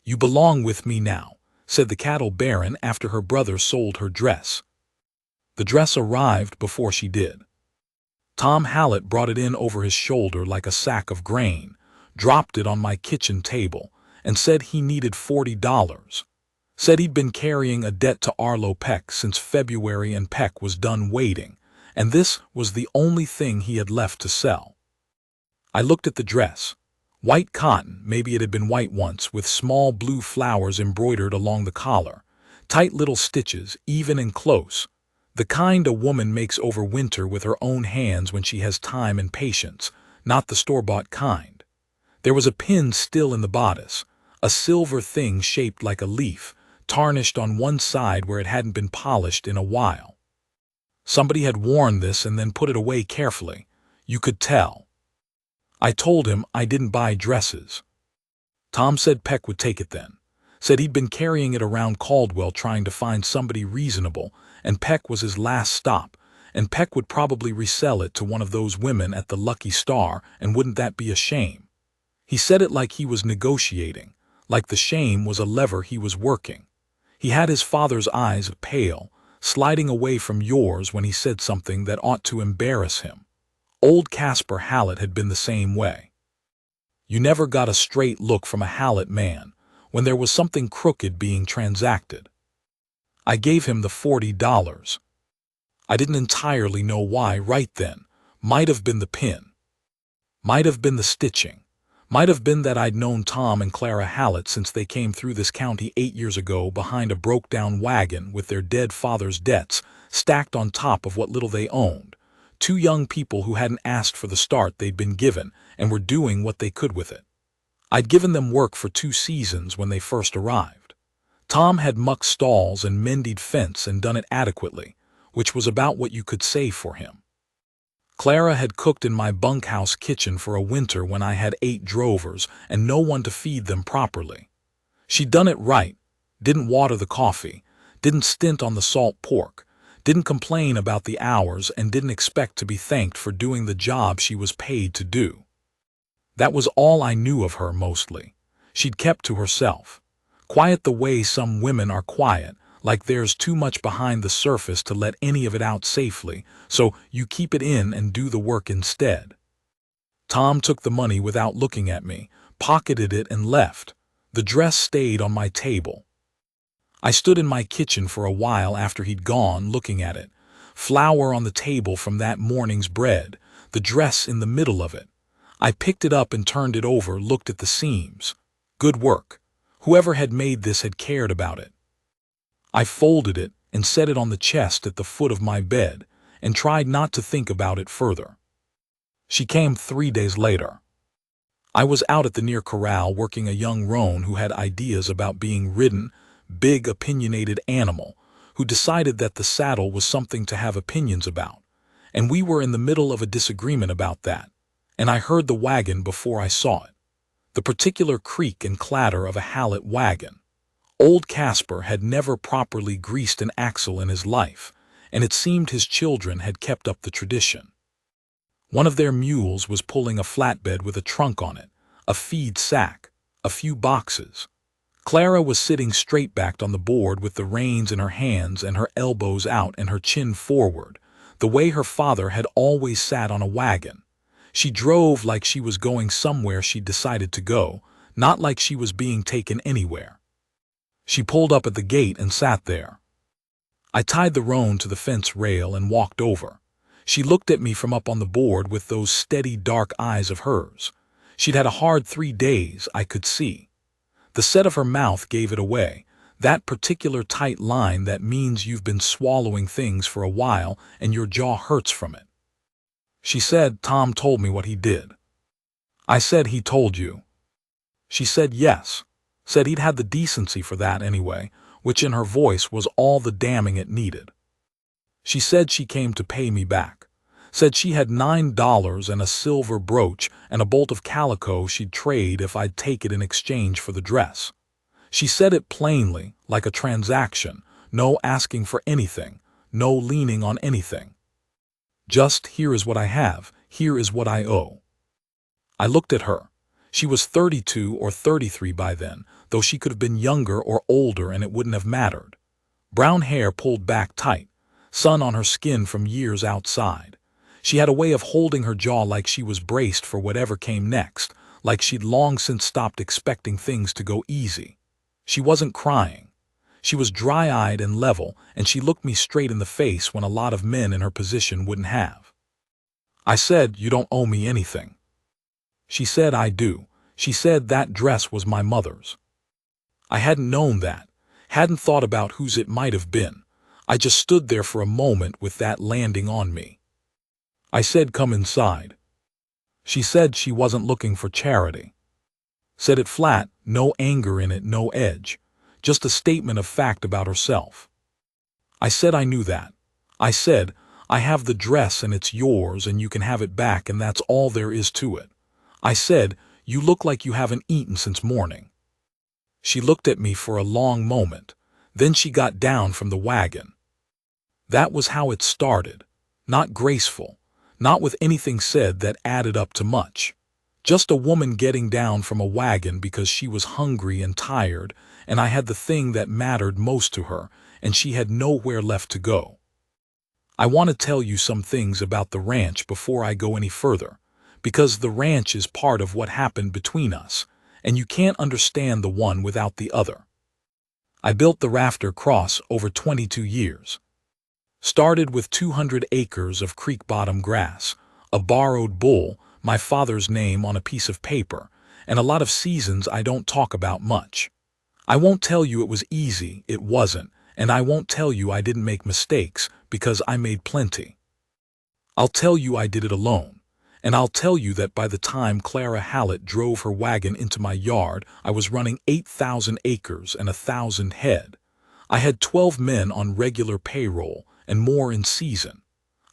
"You belong with me now," said the cattle baron after her brother sold her dress. The dress arrived before she did. Tom Hallett brought it in over his shoulder like a sack of grain, dropped it on my kitchen table, and said he needed $40. Said he'd been carrying a debt to Arlo Peck since February and Peck was done waiting, and this was the only thing he had left to sell. I looked at the dress. White cotton, maybe it had been white once, with small blue flowers embroidered along the collar. Tight little stitches, even and close. The kind a woman makes over winter with her own hands when she has time and patience, not the store-bought kind. There was a pin still in the bodice, a silver thing shaped like a leaf, tarnished on one side where it hadn't been polished in a while. Somebody had worn this and then put it away carefully. You could tell. I told him I didn't buy dresses. Tom said Peck would take it then. Said he'd been carrying it around Caldwell trying to find somebody reasonable, and Peck was his last stop, and Peck would probably resell it to one of those women at the Lucky Star, and wouldn't that be a shame? He said it like he was negotiating, like the shame was a lever he was working. He had his father's eyes pale, sliding away from yours when he said something that ought to embarrass him. Old Caspar Hallett had been the same way. You never got a straight look from a Hallett man when there was something crooked being transacted. I gave him the $40. I didn't entirely know why right then. Might have been the pin. Might have been the stitching. Might have been that I'd known Tom and Clara Hallett since they came through this county 8 years ago behind a broke-down wagon with their dead father's debts stacked on top of what little they owned. Two young people who hadn't asked for the start they'd been given and were doing what they could with it. I'd given them work for 2 seasons when they first arrived. Tom had mucked stalls and mended fence and done it adequately, which was about what you could say for him. Clara had cooked in my bunkhouse kitchen for a winter when I had 8 drovers and no one to feed them properly. She'd done it right, didn't water the coffee, didn't stint on the salt pork, didn't complain about the hours, and didn't expect to be thanked for doing the job she was paid to do. That was all I knew of her mostly. She'd kept to herself. Quiet the way some women are quiet, like there's too much behind the surface to let any of it out safely, so you keep it in and do the work instead. Tom took the money without looking at me, pocketed it and left. The dress stayed on my table. I stood in my kitchen for a while after he'd gone, looking at it. Flour on the table from that morning's bread, the dress in the middle of it. I picked it up and turned it over, looked at the seams. Good work. Whoever had made this had cared about it. I folded it and set it on the chest at the foot of my bed and tried not to think about it further. She came 3 days later. I was out at the near corral working a young roan who had ideas about being ridden, big opinionated animal, who decided that the saddle was something to have opinions about, and we were in the middle of a disagreement about that, and I heard the wagon before I saw it. The particular creak and clatter of a Hallett wagon. Old Caspar had never properly greased an axle in his life, and it seemed his children had kept up the tradition. One of their mules was pulling a flatbed with a trunk on it, a feed sack, a few boxes. Clara was sitting straight-backed on the board with the reins in her hands and her elbows out and her chin forward, the way her father had always sat on a wagon. She drove like she was going somewhere she'd decided to go, not like she was being taken anywhere. She pulled up at the gate and sat there. I tied the roan to the fence rail and walked over. She looked at me from up on the board with those steady dark eyes of hers. She'd had a hard 3 days, I could see. The set of her mouth gave it away, that particular tight line that means you've been swallowing things for a while and your jaw hurts from it. She said, "Tom told me what he did." I said, "He told you?" She said yes, said he'd had the decency for that anyway, which in her voice was all the damning it needed. She said she came to pay me back, said she had $9 and a silver brooch and a bolt of calico she'd trade if I'd take it in exchange for the dress. She said it plainly, like a transaction, no asking for anything, no leaning on anything. Just, here is what I have, here is what I owe. I looked at her. She was 32 or 33 by then, though she could have been younger or older and it wouldn't have mattered. Brown hair pulled back tight, sun on her skin from years outside. She had a way of holding her jaw like she was braced for whatever came next, like she'd long since stopped expecting things to go easy. She wasn't crying. She was dry-eyed and level, and she looked me straight in the face when a lot of men in her position wouldn't have. I said, "You don't owe me anything." She said, "I do." She said that dress was my mother's. I hadn't known that, hadn't thought about whose it might have been. I just stood there for a moment with that landing on me. I said, "Come inside." She said she wasn't looking for charity. Said it flat, no anger in it, no edge. Just a statement of fact about herself. I said I knew that. I said, "I have the dress and it's yours and you can have it back and that's all there is to it." I said, "You look like you haven't eaten since morning." She looked at me for a long moment. Then she got down from the wagon. That was how it started. Not graceful. Not with anything said that added up to much. Just a woman getting down from a wagon because she was hungry and tired, and I had the thing that mattered most to her, and she had nowhere left to go. I want to tell you some things about the ranch before I go any further, because the ranch is part of what happened between us, and you can't understand the one without the other. I built the Rafter Cross over 22 years. Started with 200 acres of creek bottom grass, a borrowed bull, my father's name on a piece of paper, and a lot of seasons I don't talk about much. I won't tell you it was easy, it wasn't, and I won't tell you I didn't make mistakes, because I made plenty. I'll tell you I did it alone, and I'll tell you that by the time Clara Hallett drove her wagon into my yard, I was running 8,000 acres and 1,000 head. I had 12 men on regular payroll, and more in season.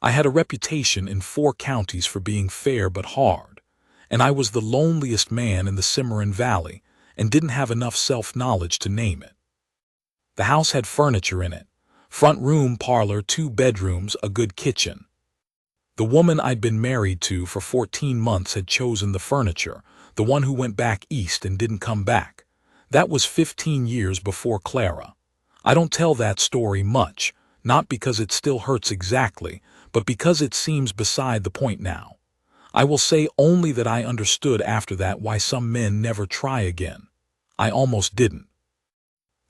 I had a reputation in 4 counties for being fair but hard, and I was the loneliest man in the Cimarron Valley and didn't have enough self-knowledge to name it. The house had furniture in it, front room, parlor, 2 bedrooms, a good kitchen. The woman I'd been married to for 14 months had chosen the furniture, the one who went back east and didn't come back. That was 15 years before Clara. I don't tell that story much, not because it still hurts exactly, but because it seems beside the point now. I will say only that I understood after that why some men never try again. I almost didn't.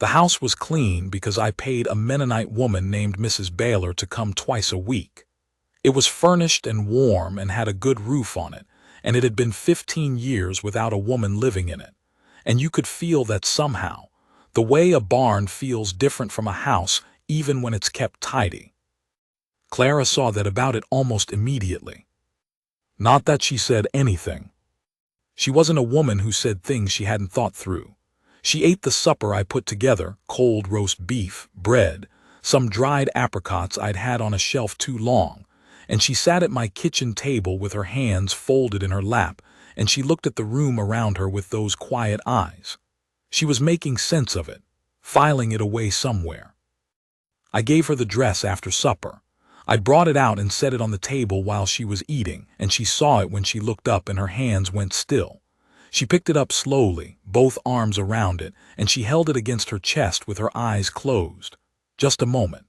The house was clean because I paid a Mennonite woman named Mrs. Baylor to come twice a week. It was furnished and warm and had a good roof on it, and it had been 15 years without a woman living in it. And you could feel that somehow, the way a barn feels different from a house even when it's kept tidy. Clara saw that about it almost immediately. Not that she said anything. She wasn't a woman who said things she hadn't thought through. She ate the supper I put together, cold roast beef, bread, some dried apricots I'd had on a shelf too long, and she sat at my kitchen table with her hands folded in her lap, and she looked at the room around her with those quiet eyes. She was making sense of it, filing it away somewhere. I gave her the dress after supper. I brought it out and set it on the table while she was eating, and she saw it when she looked up and her hands went still. She picked it up slowly, both arms around it, and she held it against her chest with her eyes closed. Just a moment.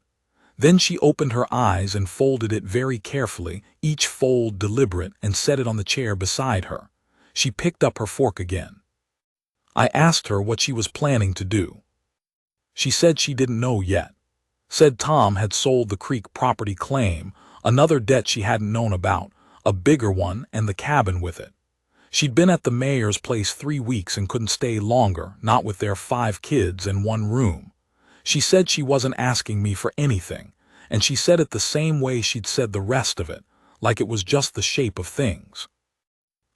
Then she opened her eyes and folded it very carefully, each fold deliberate, and set it on the chair beside her. She picked up her fork again. I asked her what she was planning to do. She said she didn't know yet. Said Tom had sold the creek property claim, another debt she hadn't known about, a bigger one, and the cabin with it. She'd been at the mayor's place 3 weeks and couldn't stay longer, not with their 5 kids and 1 room. She said she wasn't asking me for anything, and she said it the same way she'd said the rest of it, like it was just the shape of things.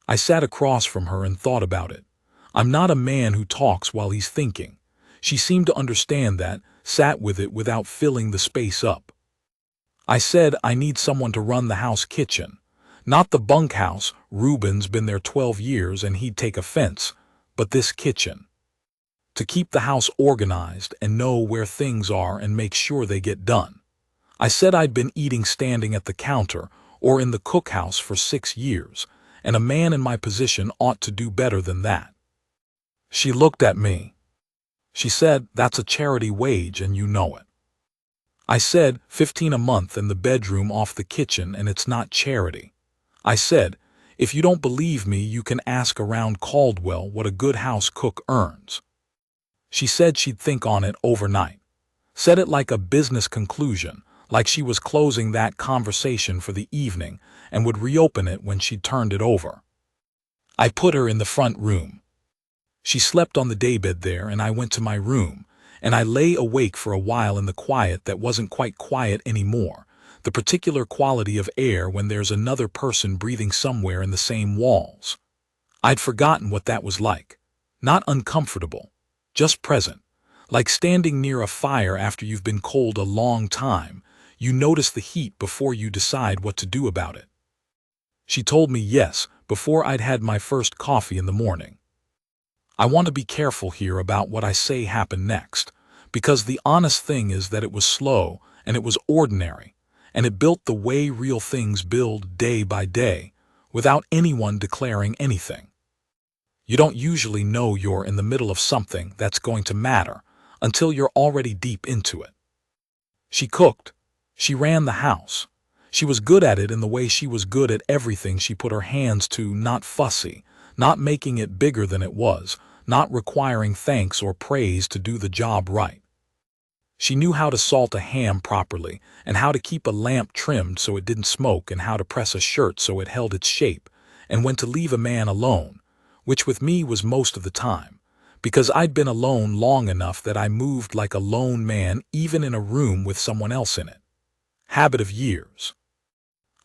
I sat across from her and thought about it. I'm not a man who talks while he's thinking. She seemed to understand that, sat with it without filling the space up. I said, I need someone to run the house kitchen. Not the bunkhouse, Reuben's been there 12 years and he'd take offense, but this kitchen. To keep the house organized and know where things are and make sure they get done. I said I'd been eating standing at the counter or in the cookhouse for 6 years, and a man in my position ought to do better than that. She looked at me. She said, "That's a charity wage and you know it." I said, 15 a month and the bedroom off the kitchen and it's not charity. I said, "If you don't believe me, you can ask around Caldwell what a good house cook earns." She said she'd think on it overnight. Said it like a business conclusion, like she was closing that conversation for the evening and would reopen it when she'd turned it over. I put her in the front room. She slept on the daybed there, and I went to my room, and I lay awake for a while in the quiet that wasn't quite quiet anymore, the particular quality of air when there's another person breathing somewhere in the same walls. I'd forgotten what that was like. Not uncomfortable, just present. Like standing near a fire after you've been cold a long time, you notice the heat before you decide what to do about it. She told me yes before I'd had my first coffee in the morning. I want to be careful here about what I say happened next, because the honest thing is that it was slow and it was ordinary, and it built the way real things build day by day, without anyone declaring anything. You don't usually know you're in the middle of something that's going to matter until you're already deep into it. She cooked. She ran the house. She was good at it in the way she was good at everything she put her hands to, not fussy, not making it bigger than it was, not requiring thanks or praise to do the job right. She knew how to salt a ham properly, and how to keep a lamp trimmed so it didn't smoke, and how to press a shirt so it held its shape, and when to leave a man alone, which with me was most of the time, because I'd been alone long enough that I moved like a lone man even in a room with someone else in it. Habit of years.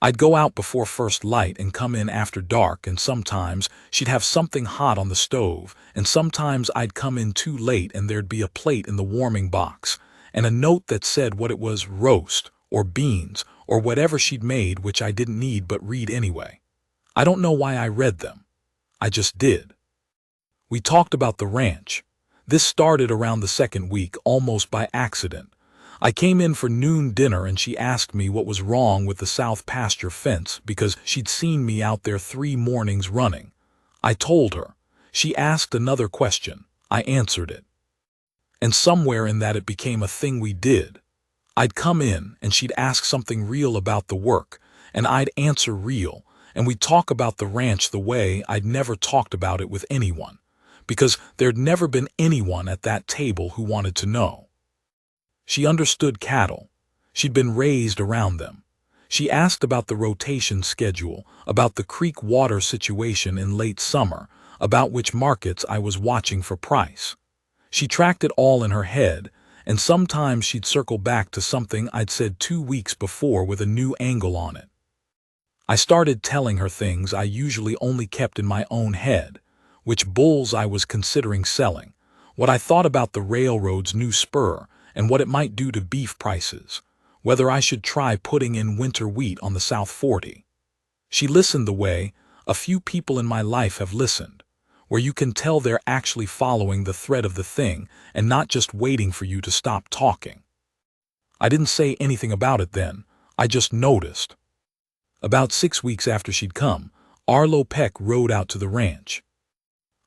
I'd go out before first light and come in after dark, and sometimes she'd have something hot on the stove, and sometimes I'd come in too late and there'd be a plate in the warming box, and a note that said what it was, roast, or beans, or whatever she'd made, which I didn't need but read anyway. I don't know why I read them. I just did. We talked about the ranch. This started around the second week, almost by accident. I came in for noon dinner and she asked me what was wrong with the south pasture fence because she'd seen me out there 3 mornings running. I told her. She asked another question. I answered it. And somewhere in that it became a thing we did. I'd come in and she'd ask something real about the work, and I'd answer real, and we'd talk about the ranch the way I'd never talked about it with anyone, because there'd never been anyone at that table who wanted to know. She understood cattle. She'd been raised around them. She asked about the rotation schedule, about the creek water situation in late summer, about which markets I was watching for price. She tracked it all in her head, and sometimes she'd circle back to something I'd said 2 weeks before with a new angle on it. I started telling her things I usually only kept in my own head, which bulls I was considering selling, what I thought about the railroad's new spur, and what it might do to beef prices, whether I should try putting in winter wheat on the South 40. She listened the way a few people in my life have listened, where you can tell they're actually following the thread of the thing and not just waiting for you to stop talking. I didn't say anything about it then, I just noticed. About 6 weeks after she'd come, Arlo Peck rode out to the ranch.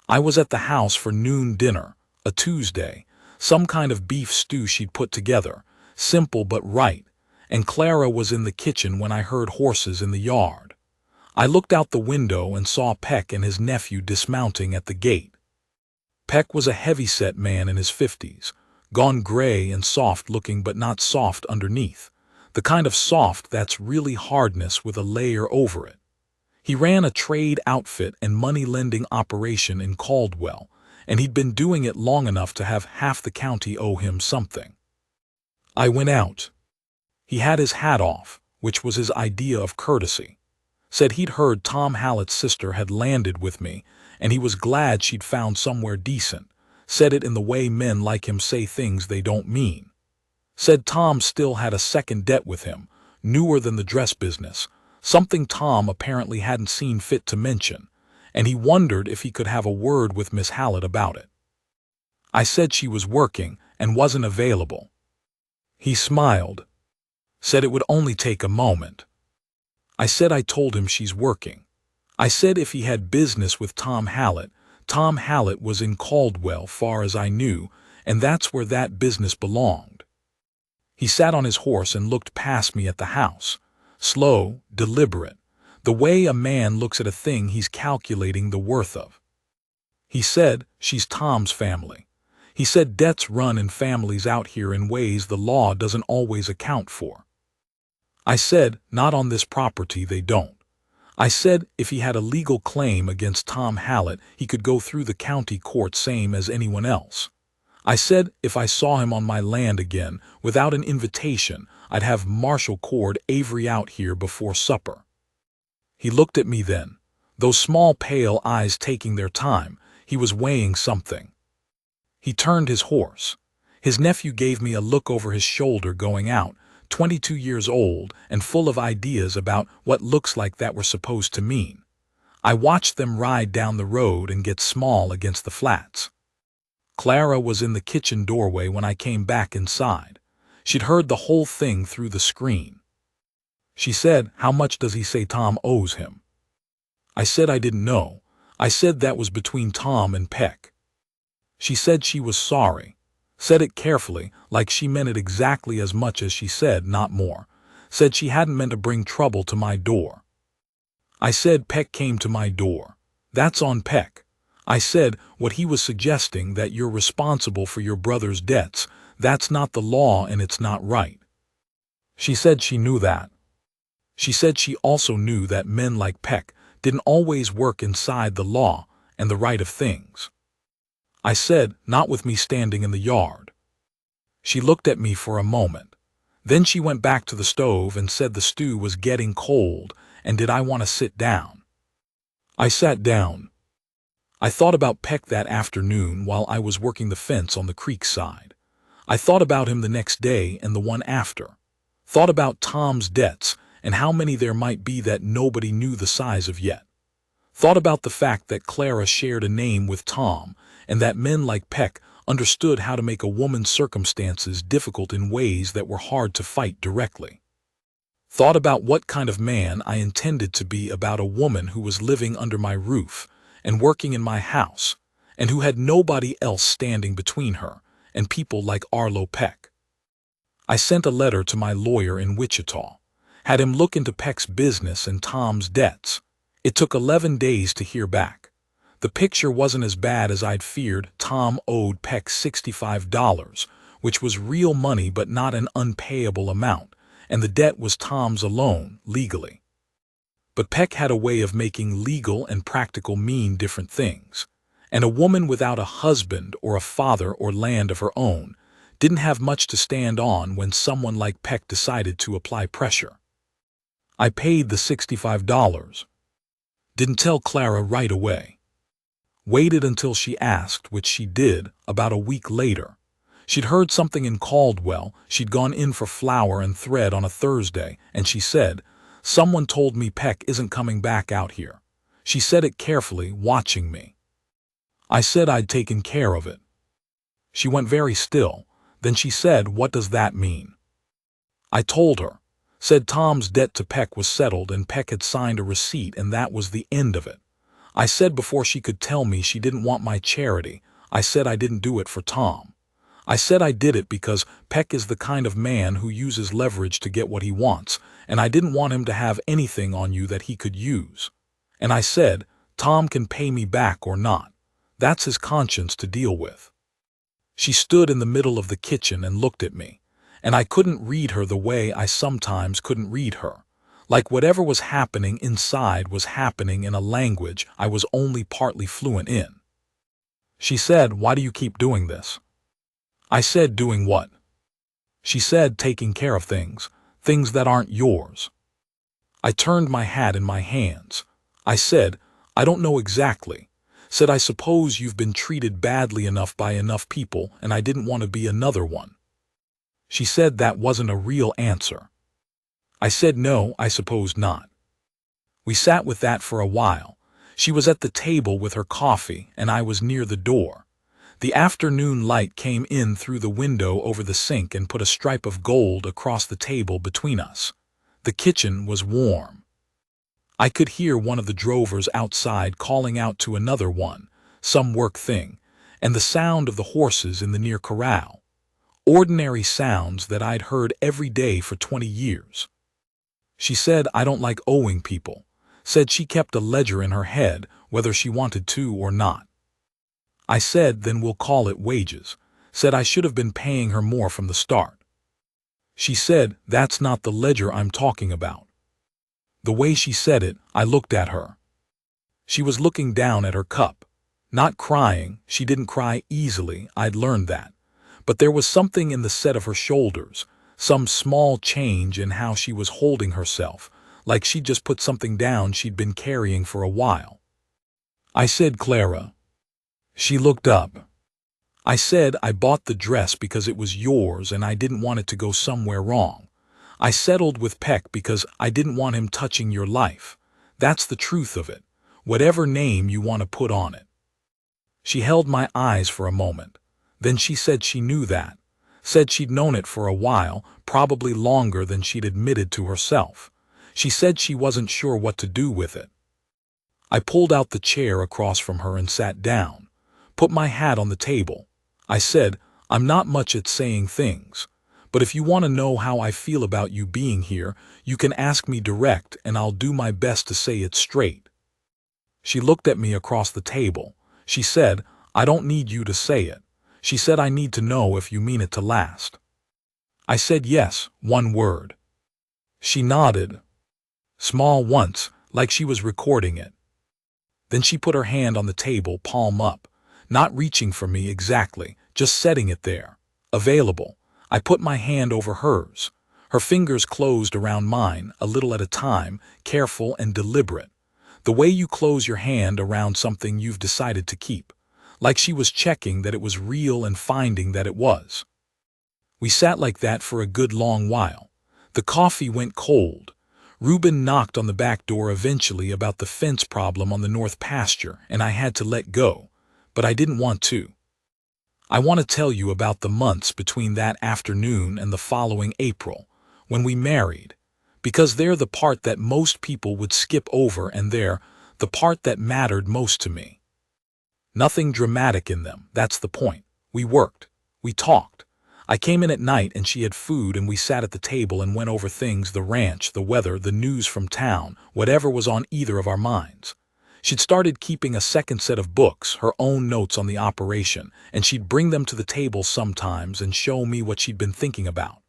I was at the house for noon dinner, a Tuesday, some kind of beef stew she'd put together, simple but right, and Clara was in the kitchen when I heard horses in the yard. I looked out the window and saw Peck and his nephew dismounting at the gate. Peck was a heavy-set man in his 50s, gone gray and soft-looking but not soft underneath, the kind of soft that's really hardness with a layer over it. He ran a trade outfit and money-lending operation in Caldwell, and he'd been doing it long enough to have half the county owe him something. I went out. He had his hat off, which was his idea of courtesy. Said he'd heard Tom Hallett's sister had landed with me, and he was glad she'd found somewhere decent. Said it in the way men like him say things they don't mean. Said Tom still had a second debt with him, newer than the dress business, something Tom apparently hadn't seen fit to mention, and he wondered if he could have a word with Miss Hallett about it. I said she was working and wasn't available. He smiled. Said it would only take a moment. I said I told him she's working. I said if he had business with Tom Hallett was in Caldwell far as I knew, and that's where that business belonged. He sat on his horse and looked past me at the house, slow, deliberate, the way a man looks at a thing he's calculating the worth of. He said, "She's Tom's family." He said debts run in families out here in ways the law doesn't always account for. I said, "Not on this property they don't." I said if he had a legal claim against Tom Hallett, he could go through the county court same as anyone else. I said if I saw him on my land again, without an invitation, I'd have Marshal Cord Avery out here before supper. He looked at me then, those small pale eyes taking their time. He was weighing something. He turned his horse. His nephew gave me a look over his shoulder going out, 22 years old and full of ideas about what looks like that were supposed to mean. I watched them ride down the road and get small against the flats. Clara was in the kitchen doorway when I came back inside. She'd heard the whole thing through the screen. She said, "How much does he say Tom owes him?" I said I didn't know. I said that was between Tom and Peck. She said she was sorry. Said it carefully, like she meant it exactly as much as she said, not more. Said she hadn't meant to bring trouble to my door. I said Peck came to my door. That's on Peck. I said what he was suggesting, that you're responsible for your brother's debts. That's not the law and it's not right. She said she knew that. She said she also knew that men like Peck didn't always work inside the law and the right of things. I said, "Not with me standing in the yard." She looked at me for a moment. Then she went back to the stove and said the stew was getting cold and did I want to sit down. I sat down. I thought about Peck that afternoon while I was working the fence on the creek side. I thought about him the next day and the one after. Thought about Tom's debts and how many there might be that nobody knew the size of yet. Thought about the fact that Clara shared a name with Tom and that men like Peck understood how to make a woman's circumstances difficult in ways that were hard to fight directly. Thought about what kind of man I intended to be about a woman who was living under my roof and working in my house and who had nobody else standing between her and people like Arlo Peck. I sent a letter to my lawyer in Wichita, had him look into Peck's business and Tom's debts. It took 11 days to hear back. The picture wasn't as bad as I'd feared. Tom owed Peck $65, which was real money but not an unpayable amount, and the debt was Tom's alone, legally. But Peck had a way of making legal and practical mean different things, and a woman without a husband or a father or land of her own didn't have much to stand on when someone like Peck decided to apply pressure. I paid the $65. Didn't tell Clara right away. Waited until she asked, which she did about a week later. She'd heard something in Caldwell. She'd gone in for flour and thread on a Thursday, and she said, "Someone told me Peck isn't coming back out here." She said it carefully, watching me. I said I'd taken care of it. She went very still. Then she said, "What does that mean?" I told her. Said Tom's debt to Peck was settled and Peck had signed a receipt and that was the end of it. I said before she could tell me she didn't want my charity, I said I didn't do it for Tom. I said I did it because Peck is the kind of man who uses leverage to get what he wants, and I didn't want him to have anything on you that he could use. And I said, Tom can pay me back or not. That's his conscience to deal with. She stood in the middle of the kitchen and looked at me, and I couldn't read her the way I sometimes couldn't read her. Like whatever was happening inside was happening in a language I was only partly fluent in. She said, "Why do you keep doing this?" I said, "Doing what?" She said, "Taking care of things that aren't yours." I turned my hat in my hands. I said, "I don't know exactly." Said, "I suppose you've been treated badly enough by enough people, and I didn't want to be another one." She said that wasn't a real answer. I said, "No, I suppose not." We sat with that for a while. She was at the table with her coffee, and I was near the door. The afternoon light came in through the window over the sink and put a stripe of gold across the table between us. The kitchen was warm. I could hear one of the drovers outside calling out to another one, some work thing, and the sound of the horses in the near corral. Ordinary sounds that I'd heard every day for 20 years. She said I don't like owing people, said she kept a ledger in her head whether she wanted to or not. I said then we'll call it wages, said I should have been paying her more from the start. She said that's not the ledger I'm talking about. The way she said it, I looked at her. She was looking down at her cup. Not crying, she didn't cry easily, I'd learned that. But there was something in the set of her shoulders, some small change in how she was holding herself, like she'd just put something down she'd been carrying for a while. I said, Clara. She looked up. I said I bought the dress because it was yours and I didn't want it to go somewhere wrong. I settled with Peck because I didn't want him touching your life. That's the truth of it, whatever name you want to put on it. She held my eyes for a moment. Then she said she knew that, said she'd known it for a while, probably longer than she'd admitted to herself. She said she wasn't sure what to do with it. I pulled out the chair across from her and sat down, put my hat on the table. I said, I'm not much at saying things, but if you want to know how I feel about you being here, you can ask me direct and I'll do my best to say it straight. She looked at me across the table. She said, I don't need you to say it. She said I need to know if you mean it to last. I said yes, one word. She nodded. Small once, like she was recording it. Then she put her hand on the table, palm up, not reaching for me exactly, just setting it there, available. I put my hand over hers. Her fingers closed around mine, a little at a time, careful and deliberate. The way you close your hand around something you've decided to keep. Like she was checking that it was real and finding that it was. We sat like that for a good long while. The coffee went cold. Reuben knocked on the back door eventually about the fence problem on the north pasture, and I had to let go, but I didn't want to. I want to tell you about the months between that afternoon and the following April, when we married, because they're the part that most people would skip over and they're the part that mattered most to me. Nothing dramatic in them, that's the point. We worked. We talked. I came in at night and she had food and we sat at the table and went over things, the ranch, the weather, the news from town, whatever was on either of our minds. She'd started keeping a second set of books, her own notes on the operation, and she'd bring them to the table sometimes and show me what she'd been thinking about.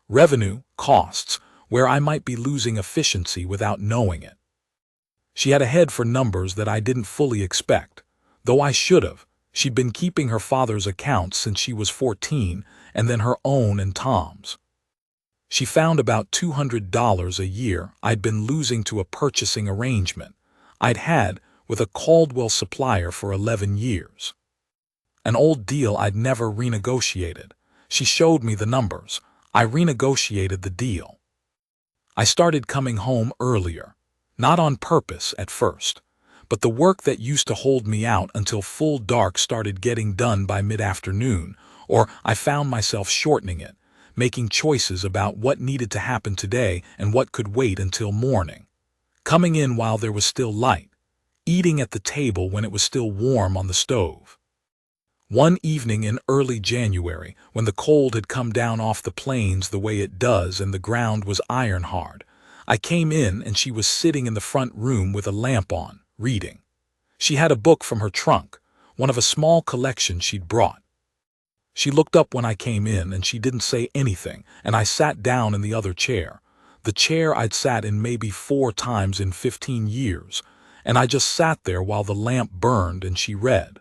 Revenue, costs, where I might be losing efficiency without knowing it. She had a head for numbers that I didn't fully expect. Though I should have. She'd been keeping her father's accounts since she was 14, and then her own and Tom's. She found about $200 a year I'd been losing to a purchasing arrangement I'd had with a Caldwell supplier for 11 years. An old deal I'd never renegotiated. She showed me the numbers. I renegotiated the deal. I started coming home earlier, not on purpose at first. But the work that used to hold me out until full dark started getting done by mid-afternoon, or I found myself shortening it, making choices about what needed to happen today and what could wait until morning. Coming in while there was still light, eating at the table when it was still warm on the stove. One evening in early January, when the cold had come down off the plains the way it does and the ground was iron hard, I came in and she was sitting in the front room with a lamp on, reading. She had a book from her trunk, one of a small collection she'd brought. She looked up when I came in and she didn't say anything, and I sat down in the other chair, the chair I'd sat in maybe 4 times in 15 years, and I just sat there while the lamp burned and she read.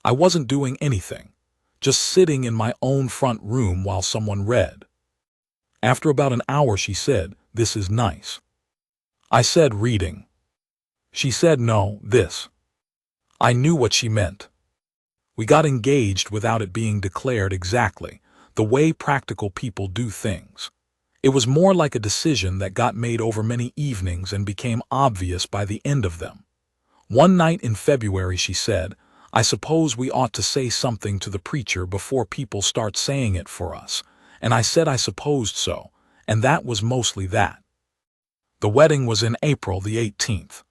I wasn't doing anything, just sitting in my own front room while someone read. After about an hour she said, "This is nice." I said, "Reading." She said, "No, this." I knew what she meant. We got engaged without it being declared exactly, the way practical people do things. It was more like a decision that got made over many evenings and became obvious by the end of them. One night in February she said, "I suppose we ought to say something to the preacher before people start saying it for us," and I said I supposed so, and that was mostly that. The wedding was in April the 18th.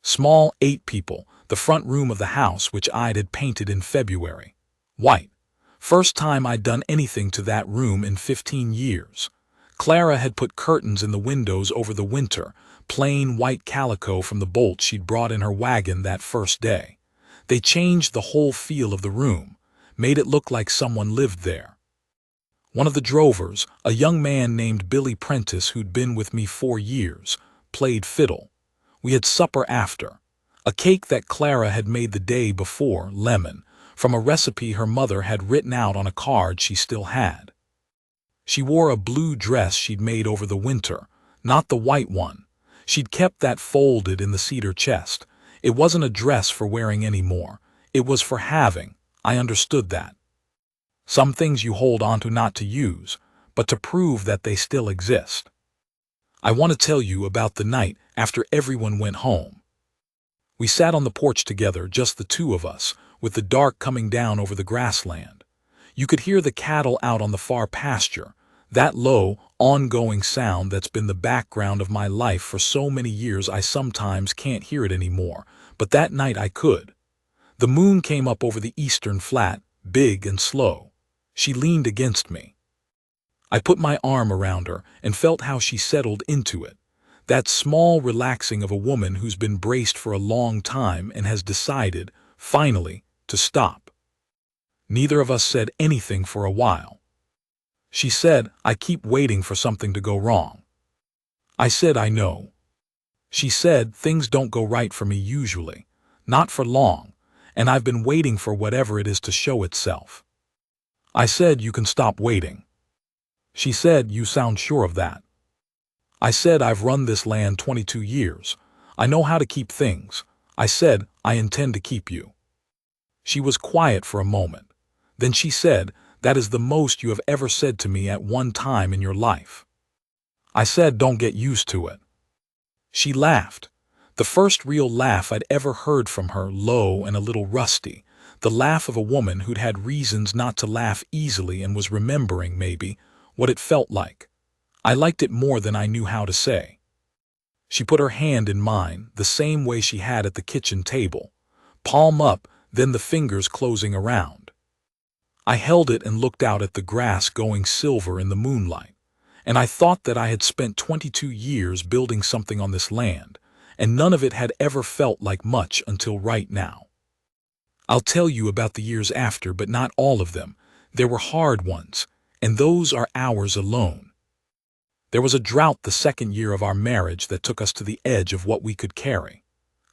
Small 8 people, the front room of the house which I'd had painted in February. White. First time I'd done anything to that room in 15 years. Clara had put curtains in the windows over the winter, plain white calico from the bolt she'd brought in her wagon that first day. They changed the whole feel of the room, made it look like someone lived there. One of the drovers, a young man named Billy Prentice who'd been with me 4 years, played fiddle. We had supper after. A cake that Clara had made the day before, lemon, from a recipe her mother had written out on a card she still had. She wore a blue dress she'd made over the winter, not the white one. She'd kept that folded in the cedar chest. It wasn't a dress for wearing anymore. It was for having. I understood that. Some things you hold onto not to use, but to prove that they still exist. I want to tell you about the night after everyone went home. We sat on the porch together, just the two of us, with the dark coming down over the grassland. You could hear the cattle out on the far pasture, that low, ongoing sound that's been the background of my life for so many years I sometimes can't hear it anymore, but that night I could. The moon came up over the eastern flat, big and slow. She leaned against me. I put my arm around her and felt how she settled into it. That small relaxing of a woman who's been braced for a long time and has decided, finally, to stop. Neither of us said anything for a while. She said, "I keep waiting for something to go wrong." I said, "I know." She said, "Things don't go right for me usually, not for long, and I've been waiting for whatever it is to show itself." I said, "You can stop waiting." She said, "You sound sure of that." I said, "I've run this land 22 years. I know how to keep things." I said, "I intend to keep you." She was quiet for a moment. Then she said, "That is the most you have ever said to me at one time in your life." I said, "Don't get used to it." She laughed. The first real laugh I'd ever heard from her, low and a little rusty. The laugh of a woman who'd had reasons not to laugh easily and was remembering, maybe, what it felt like. I liked it more than I knew how to say. She put her hand in mine, the same way she had at the kitchen table. Palm up, then the fingers closing around. I held it and looked out at the grass going silver in the moonlight. And I thought that I had spent 22 years building something on this land, and none of it had ever felt like much until right now. I'll tell you about the years after, but not all of them. There were hard ones, and those are ours alone. There was a drought the second year of our marriage that took us to the edge of what we could carry.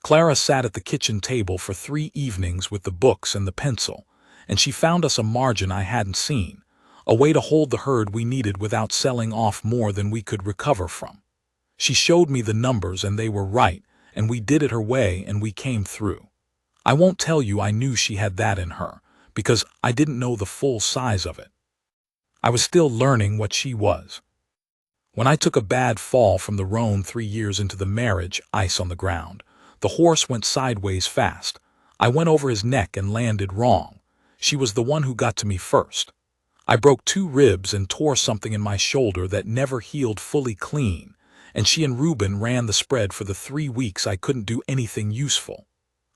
Clara sat at the kitchen table for 3 evenings with the books and the pencil, and she found us a margin I hadn't seen, a way to hold the herd we needed without selling off more than we could recover from. She showed me the numbers and they were right, and we did it her way and we came through. I won't tell you I knew she had that in her, because I didn't know the full size of it. I was still learning what she was. When I took a bad fall from the roan 3 years into the marriage, ice on the ground, the horse went sideways fast. I went over his neck and landed wrong. She was the one who got to me first. I broke 2 ribs and tore something in my shoulder that never healed fully clean, and she and Reuben ran the spread for the 3 weeks I couldn't do anything useful.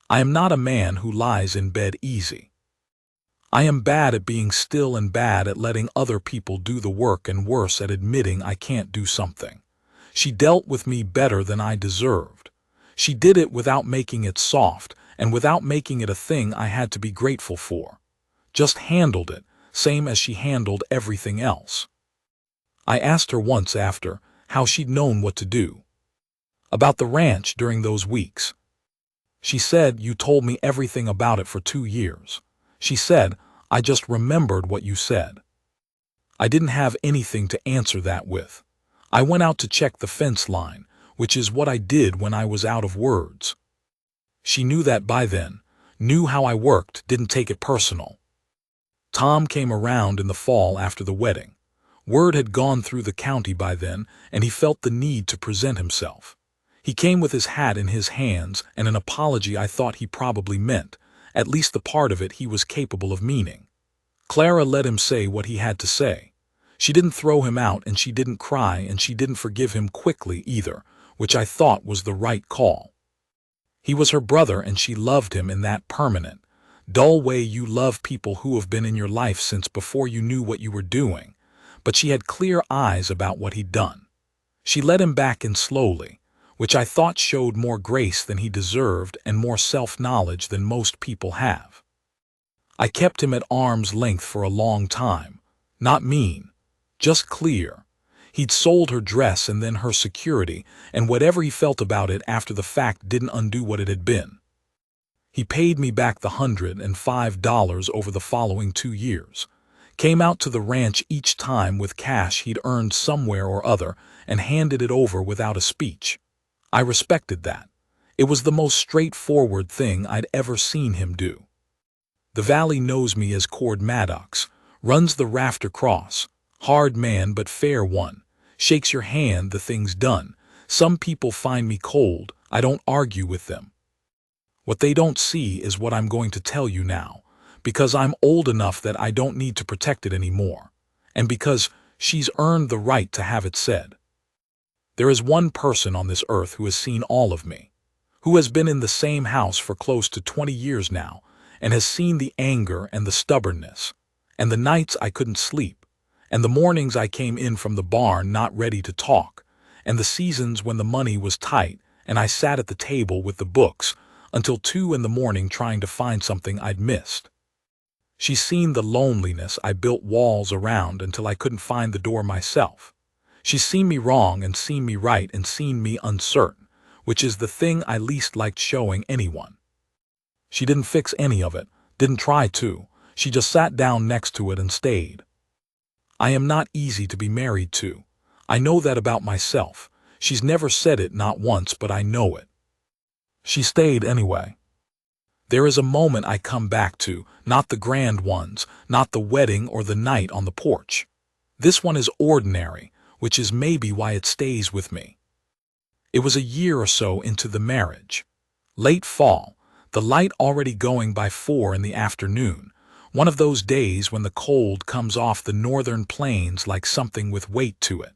I am not a man who lies in bed easy. I am bad at being still and bad at letting other people do the work and worse at admitting I can't do something. She dealt with me better than I deserved. She did it without making it soft and without making it a thing I had to be grateful for. Just handled it, same as she handled everything else. I asked her once after how she'd known what to do. About the ranch during those weeks. She said, "You told me everything about it for 2 years. She said, "I just remembered what you said." I didn't have anything to answer that with. I went out to check the fence line, which is what I did when I was out of words. She knew that by then, knew how I worked, didn't take it personal. Tom came around in the fall after the wedding. Word had gone through the county by then, and he felt the need to present himself. He came with his hat in his hands and an apology I thought he probably meant, at least the part of it he was capable of meaning. Clara let him say what he had to say. She didn't throw him out and she didn't cry and she didn't forgive him quickly either, which I thought was the right call. He was her brother and she loved him in that permanent, dull way you love people who have been in your life since before you knew what you were doing, but she had clear eyes about what he'd done. She let him back in slowly, which I thought showed more grace than he deserved and more self-knowledge than most people have. I kept him at arm's length for a long time, not mean, just clear. He'd sold her dress and then her security, and whatever he felt about it after the fact didn't undo what it had been. He paid me back the $105 over the following 2 years, came out to the ranch each time with cash he'd earned somewhere or other, and handed it over without a speech. I respected that. It was the most straightforward thing I'd ever seen him do. The valley knows me as Cord Maddox, runs the Rafter Cross, hard man but fair one, shakes your hand, the thing's done. Some people find me cold, I don't argue with them. What they don't see is what I'm going to tell you now, because I'm old enough that I don't need to protect it anymore, and because she's earned the right to have it said. There is one person on this earth who has seen all of me, who has been in the same house for close to 20 years now, and has seen the anger and the stubbornness, and the nights I couldn't sleep, and the mornings I came in from the barn not ready to talk, and the seasons when the money was tight and I sat at the table with the books until 2 in the morning trying to find something I'd missed. She's seen the loneliness I built walls around until I couldn't find the door myself. She's seen me wrong and seen me right and seen me uncertain, which is the thing I least liked showing anyone. She didn't fix any of it, didn't try to. She just sat down next to it and stayed. I am not easy to be married to. I know that about myself. She's never said it, not once, but I know it. She stayed anyway. There is a moment I come back to, not the grand ones, not the wedding or the night on the porch. This one is ordinary, which is maybe why it stays with me. It was a year or so into the marriage. Late fall, the light already going by 4 in the afternoon, one of those days when the cold comes off the northern plains like something with weight to it.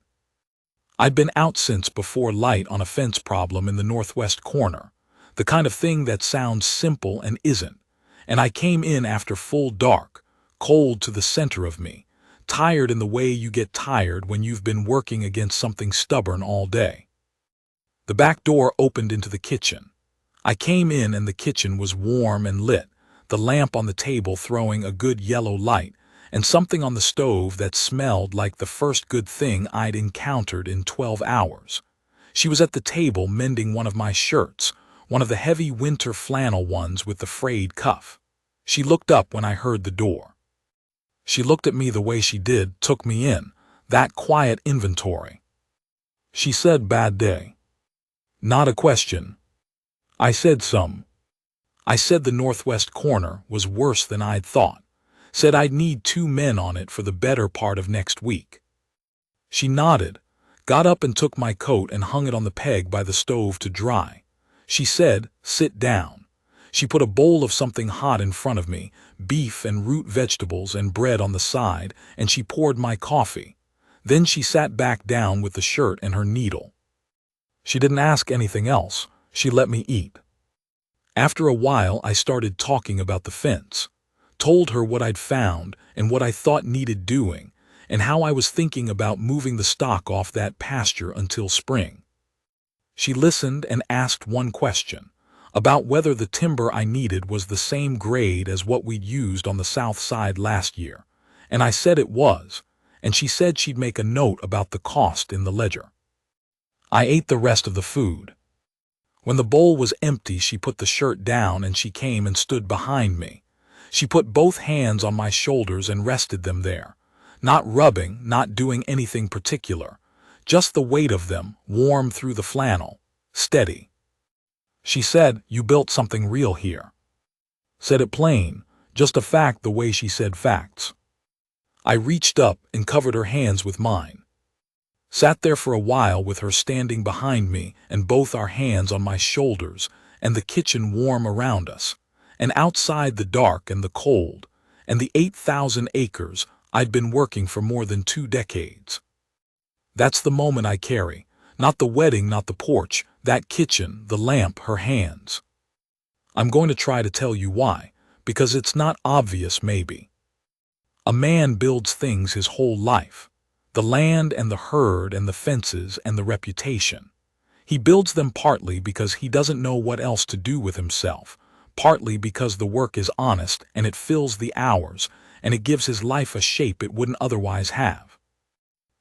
I'd been out since before light on a fence problem in the northwest corner, the kind of thing that sounds simple and isn't, and I came in after full dark, cold to the center of me, tired in the way you get tired when you've been working against something stubborn all day. The back door opened into the kitchen. I came in and the kitchen was warm and lit, the lamp on the table throwing a good yellow light, and something on the stove that smelled like the first good thing I'd encountered in 12 hours. She was at the table mending one of my shirts, one of the heavy winter flannel ones with the frayed cuff. She looked up when I heard the door. She looked at me the way she did, took me in, that quiet inventory. She said, "Bad day." Not a question. I said some. I said the northwest corner was worse than I'd thought. Said I'd need 2 men on it for the better part of next week. She nodded, got up and took my coat and hung it on the peg by the stove to dry. She said, "Sit down." She put a bowl of something hot in front of me, beef and root vegetables and bread on the side, and she poured my coffee. Then she sat back down with the shirt and her needle. She didn't ask anything else. She let me eat. After a while, I started talking about the fence, told her what I'd found and what I thought needed doing, and how I was thinking about moving the stock off that pasture until spring. She listened and asked one question, about whether the timber I needed was the same grade as what we'd used on the south side last year, and I said it was, and she said she'd make a note about the cost in the ledger. I ate the rest of the food. When the bowl was empty, she put the shirt down and she came and stood behind me. She put both hands on my shoulders and rested them there, not rubbing, not doing anything particular, just the weight of them, warm through the flannel, steady. She said, "You built something real here." Said it plain, just a fact the way she said facts. I reached up and covered her hands with mine. Sat there for a while with her standing behind me and both our hands on my shoulders and the kitchen warm around us, and outside the dark and the cold, and the 8,000 acres I'd been working for more than 2 decades. That's the moment I carry, not the wedding, not the porch, that kitchen, the lamp, her hands. I'm going to try to tell you why, because it's not obvious maybe. A man builds things his whole life. The land and the herd and the fences and the reputation. He builds them partly because he doesn't know what else to do with himself, partly because the work is honest and it fills the hours and it gives his life a shape it wouldn't otherwise have.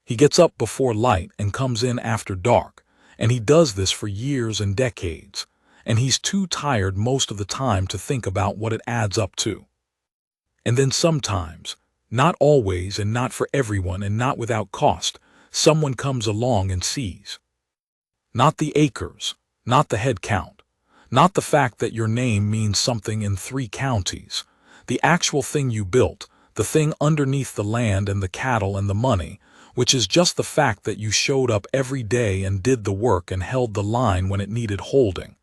He gets up before light and comes in after dark, and he does this for years and decades, and he's too tired most of the time to think about what it adds up to. And then sometimes, not always and not for everyone and not without cost, someone comes along and sees. Not the acres, not the head count, not the fact that your name means something in 3 counties, the actual thing you built, the thing underneath the land and the cattle and the money, which is just the fact that you showed up every day and did the work and held the line when it needed holding,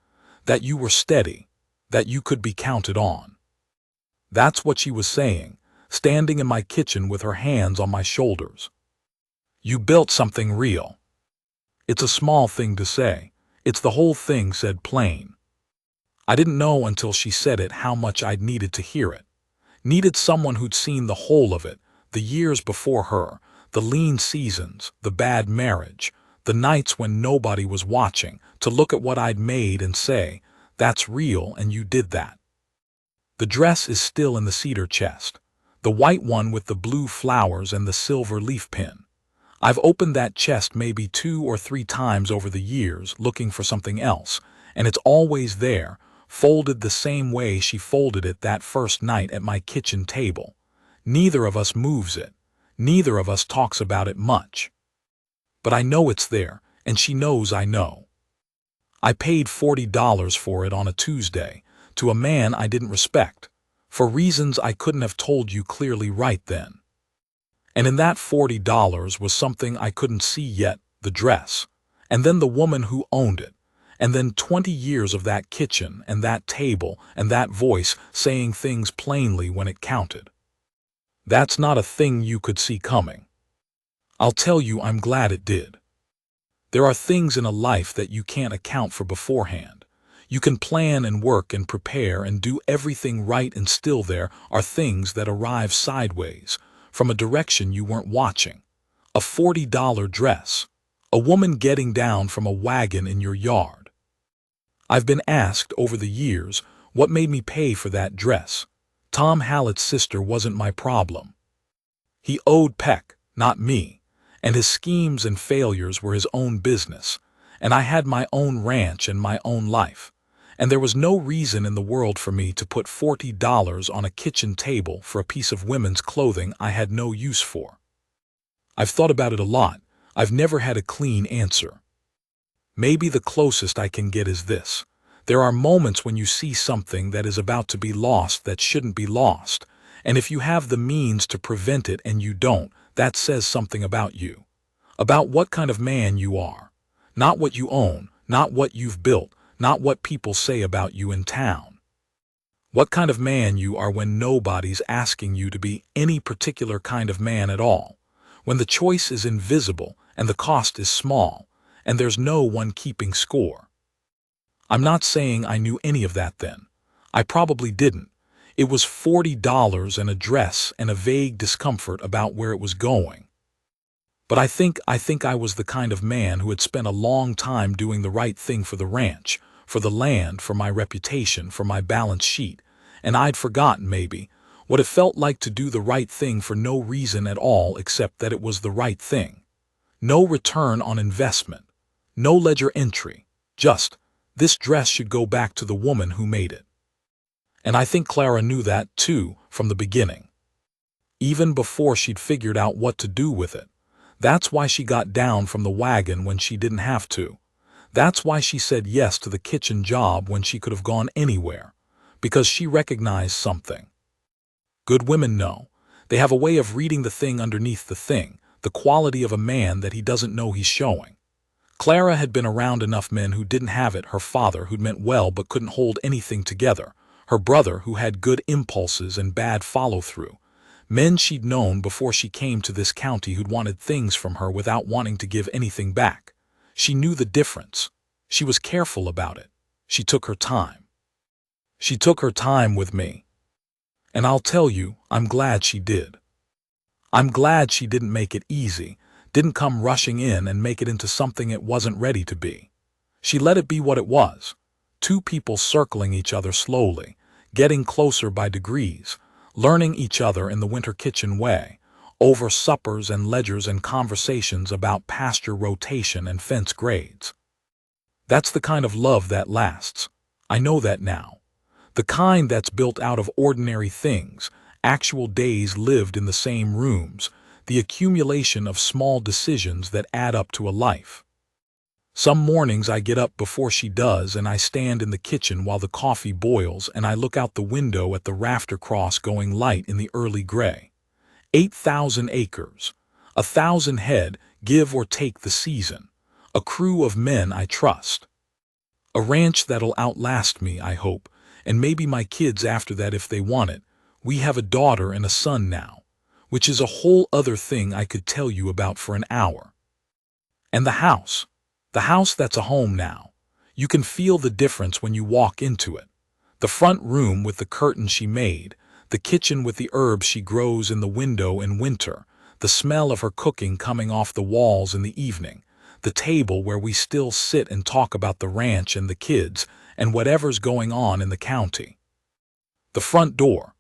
that you were steady, that you could be counted on. That's what she was saying, standing in my kitchen with her hands on my shoulders. You built something real. It's a small thing to say. It's the whole thing said plain. I didn't know until she said it how much I'd needed to hear it. Needed someone who'd seen the whole of it, the years before her, the lean seasons, the bad marriage, the nights when nobody was watching, to look at what I'd made and say, that's real and you did that. The dress is still in the cedar chest, the white one with the blue flowers and the silver leaf pin. I've opened that chest maybe 2 or 3 times over the years looking for something else, and it's always there, folded the same way she folded it that first night at my kitchen table. Neither of us moves it. Neither of us talks about it much. But I know it's there, and she knows I know. I paid $40 for it on a Tuesday, to a man I didn't respect, for reasons I couldn't have told you clearly right then. And in that $40 was something I couldn't see yet, the dress, and then the woman who owned it, and then 20 years of that kitchen and that table and that voice saying things plainly when it counted. That's not a thing you could see coming. I'll tell you I'm glad it did. There are things in a life that you can't account for beforehand. You can plan and work and prepare and do everything right, and still there are things that arrive sideways, from a direction you weren't watching. A $40 dress. A woman getting down from a wagon in your yard. I've been asked over the years what made me pay for that dress. Tom Hallett's sister wasn't my problem. He owed Peck, not me, and his schemes and failures were his own business, and I had my own ranch and my own life, and there was no reason in the world for me to put $40 on a kitchen table for a piece of women's clothing I had no use for. I've thought about it a lot. I've never had a clean answer. Maybe the closest I can get is this. There are moments when you see something that is about to be lost that shouldn't be lost, and if you have the means to prevent it and you don't, that says something about you. About what kind of man you are. Not what you own, not what you've built, not what people say about you in town. What kind of man you are when nobody's asking you to be any particular kind of man at all, when the choice is invisible and the cost is small, and there's no one keeping score. I'm not saying I knew any of that then. I probably didn't. It was $40 and a dress and a vague discomfort about where it was going. But I think I was the kind of man who had spent a long time doing the right thing for the ranch, for the land, for my reputation, for my balance sheet, and I'd forgotten, maybe, what it felt like to do the right thing for no reason at all except that it was the right thing. No return on investment, no ledger entry, just, this dress should go back to the woman who made it. And I think Clara knew that, too, from the beginning. Even before she'd figured out what to do with it. That's why she got down from the wagon when she didn't have to. That's why she said yes to the kitchen job when she could have gone anywhere. Because she recognized something. Good women know. They have a way of reading the thing underneath the thing, the quality of a man that he doesn't know he's showing. Clara had been around enough men who didn't have it, her father who'd meant well but couldn't hold anything together, her brother who had good impulses and bad follow-through, men she'd known before she came to this county who'd wanted things from her without wanting to give anything back. She knew the difference. She was careful about it. She took her time. She took her time with me. And I'll tell you, I'm glad she did. I'm glad she didn't make it easy, didn't come rushing in and make it into something it wasn't ready to be. She let it be what it was. Two people circling each other slowly, getting closer by degrees, learning each other in the winter kitchen way, over suppers and ledgers and conversations about pasture rotation and fence grades. That's the kind of love that lasts. I know that now. The kind that's built out of ordinary things, actual days lived in the same rooms, the accumulation of small decisions that add up to a life. Some mornings I get up before she does and I stand in the kitchen while the coffee boils and I look out the window at the rafter cross going light in the early gray. 8,000 acres, 1,000 head, give or take the season, a crew of men I trust. A ranch that'll outlast me, I hope, and maybe my kids after that if they want it. We have a daughter and a son now, which is a whole other thing I could tell you about for an hour. And the house that's a home now. You can feel the difference when you walk into it. The front room with the curtains she made, the kitchen with the herbs she grows in the window in winter, the smell of her cooking coming off the walls in the evening, the table where we still sit and talk about the ranch and the kids and whatever's going on in the county. The front door.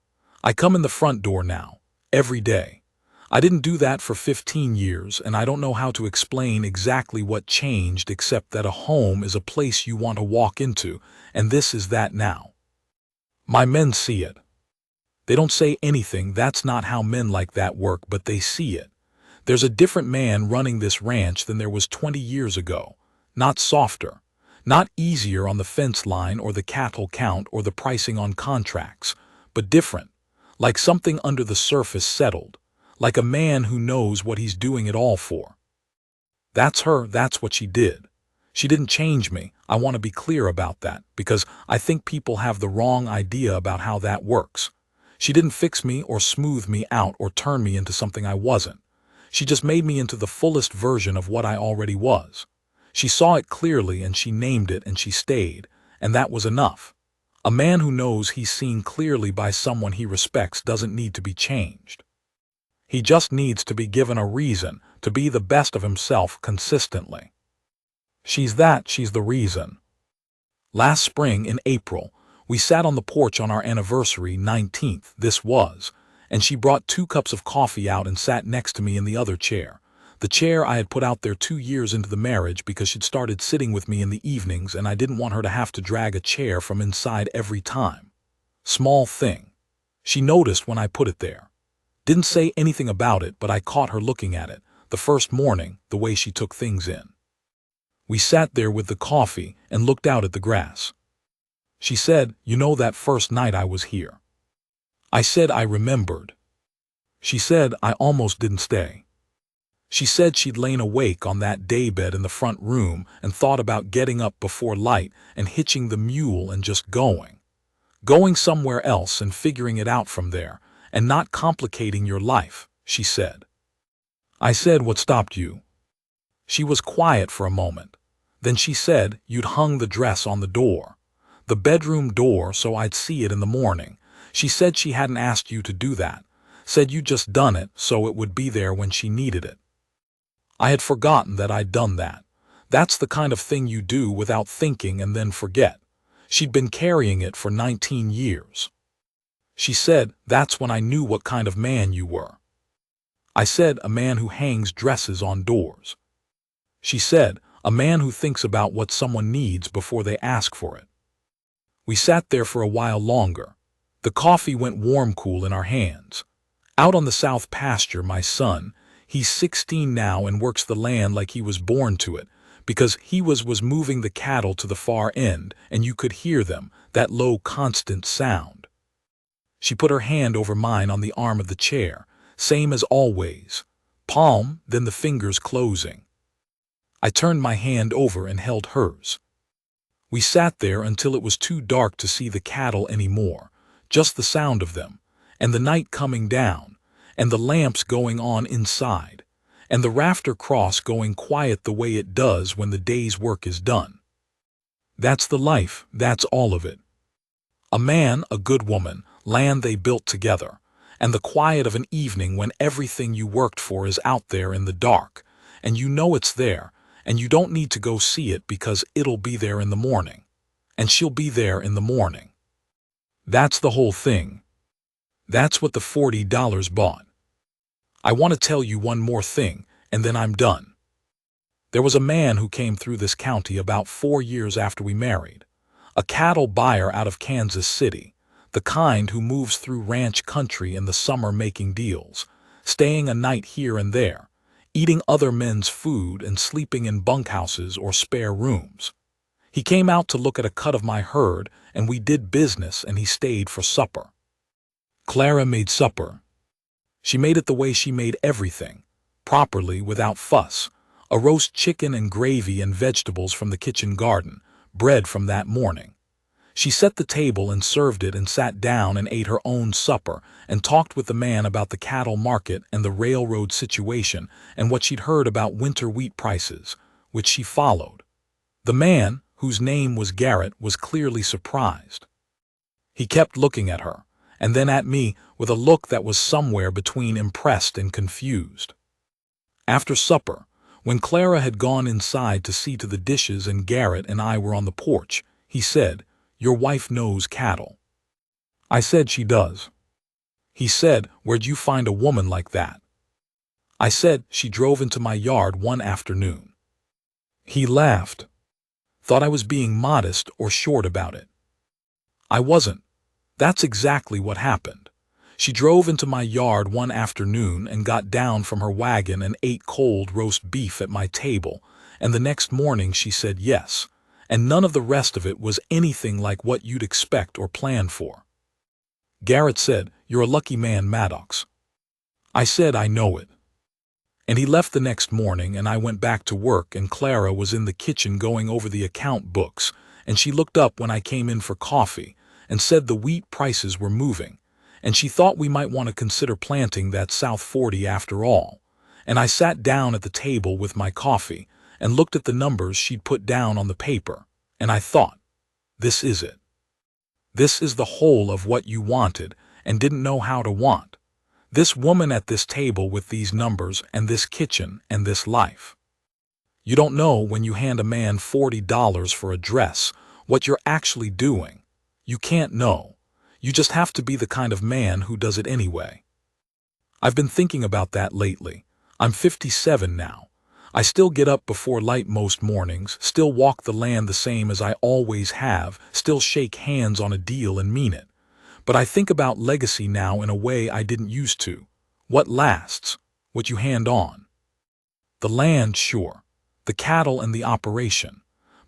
I come in the front door now, every day. I didn't do that for 15 years, and I don't know how to explain exactly what changed except that a home is a place you want to walk into, and this is that now. My men see it. They don't say anything, that's not how men like that work, but they see it. There's a different man running this ranch than there was 20 years ago. Not softer, not easier on the fence line or the cattle count or the pricing on contracts, but different, like something under the surface settled. Like a man who knows what he's doing it all for. That's her, that's what she did. She didn't change me. I want to be clear about that, because I think people have the wrong idea about how that works. She didn't fix me or smooth me out or turn me into something I wasn't. She just made me into the fullest version of what I already was. She saw it clearly and she named it and she stayed, and that was enough. A man who knows he's seen clearly by someone he respects doesn't need to be changed. He just needs to be given a reason to be the best of himself consistently. She's the reason. Last spring in April, we sat on the porch on our anniversary 19th, this was, and she brought 2 cups of coffee out and sat next to me in the other chair. The chair I had put out there 2 years into the marriage because she'd started sitting with me in the evenings and I didn't want her to have to drag a chair from inside every time. Small thing. She noticed when I put it there. Didn't say anything about it, but I caught her looking at it, the first morning, the way she took things in. We sat there with the coffee and looked out at the grass. She said, "You know that first night I was here?" I said I remembered. She said I almost didn't stay. She said she'd lain awake on that daybed in the front room and thought about getting up before light and hitching the mule and just going somewhere else and figuring it out from there, and not complicating your life, she said. I said, "What stopped you?" She was quiet for a moment. Then she said, "You'd hung the dress on the door. The bedroom door, so I'd see it in the morning." She said she hadn't asked you to do that. Said you'd just done it so it would be there when she needed it. I had forgotten that I'd done that. That's the kind of thing you do without thinking and then forget. She'd been carrying it for 19 years. She said, "That's when I knew what kind of man you were." I said, "A man who hangs dresses on doors." She said, "A man who thinks about what someone needs before they ask for it." We sat there for a while longer. The coffee went warm-cool in our hands. Out on the south pasture, my son, he's 16 now and works the land like he was born to it, because he was moving the cattle to the far end, and you could hear them, that low, constant sound. She put her hand over mine on the arm of the chair, same as always, palm, then the fingers closing. I turned my hand over and held hers. We sat there until it was too dark to see the cattle anymore, just the sound of them, and the night coming down, and the lamps going on inside, and the rafter cross going quiet the way it does when the day's work is done. That's the life, that's all of it. A man, a good woman, land they built together, and the quiet of an evening when everything you worked for is out there in the dark, and you know it's there, and you don't need to go see it because it'll be there in the morning, and she'll be there in the morning. That's the whole thing. That's what the $40 bought. I want to tell you one more thing, and then I'm done. There was a man who came through this county about 4 years after we married, a cattle buyer out of Kansas City, the kind who moves through ranch country in the summer making deals, staying a night here and there, eating other men's food and sleeping in bunkhouses or spare rooms. He came out to look at a cut of my herd, and we did business, and he stayed for supper. Clara made supper. She made it the way she made everything, properly, without fuss. A roast chicken and gravy and vegetables from the kitchen garden, bread from that morning. She set the table and served it and sat down and ate her own supper and talked with the man about the cattle market and the railroad situation and what she'd heard about winter wheat prices, which she followed. The man, whose name was Garrett, was clearly surprised. He kept looking at her, and then at me with a look that was somewhere between impressed and confused. After supper, when Clara had gone inside to see to the dishes and Garrett and I were on the porch, he said, "Your wife knows cattle." I said, "She does." He said, "Where'd you find a woman like that?" I said, "She drove into my yard one afternoon." He laughed. Thought I was being modest or short about it. I wasn't. That's exactly what happened. She drove into my yard one afternoon and got down from her wagon and ate cold roast beef at my table, and the next morning she said yes, and none of the rest of it was anything like what you'd expect or plan for. Garrett said, "You're a lucky man, Maddox." I said, "I know it." And he left the next morning, and I went back to work, and Clara was in the kitchen going over the account books, and she looked up when I came in for coffee and said the wheat prices were moving, and she thought we might want to consider planting that South 40 after all. And I sat down at the table with my coffee and looked at the numbers she'd put down on the paper, and I thought, this is it. This is the whole of what you wanted and didn't know how to want. This woman at this table with these numbers and this kitchen and this life. You don't know when you hand a man $40 for a dress what you're actually doing. You can't know. You just have to be the kind of man who does it anyway. I've been thinking about that lately. I'm 57 now. I still get up before light most mornings, still walk the land the same as I always have, still shake hands on a deal and mean it. But I think about legacy now in a way I didn't used to. What lasts? What you hand on. The land, sure. The cattle and the operation.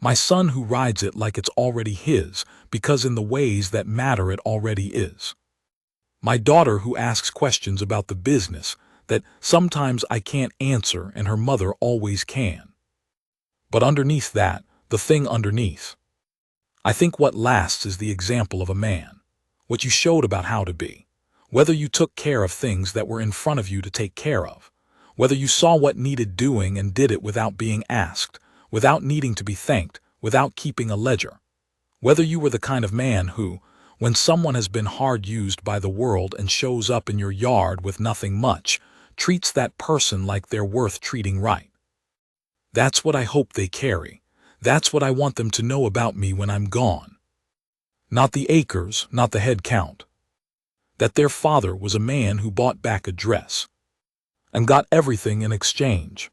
My son who rides it like it's already his, because in the ways that matter it already is. My daughter who asks questions about the business that sometimes I can't answer and her mother always can. But underneath that, the thing underneath. I think what lasts is the example of a man. What you showed about how to be. Whether you took care of things that were in front of you to take care of. Whether you saw what needed doing and did it without being asked, without needing to be thanked, without keeping a ledger. Whether you were the kind of man who, when someone has been hard used by the world and shows up in your yard with nothing much, treats that person like they're worth treating right. That's what I hope they carry. That's what I want them to know about me when I'm gone. Not the acres, not the head count. That their father was a man who bought back a dress and got everything in exchange.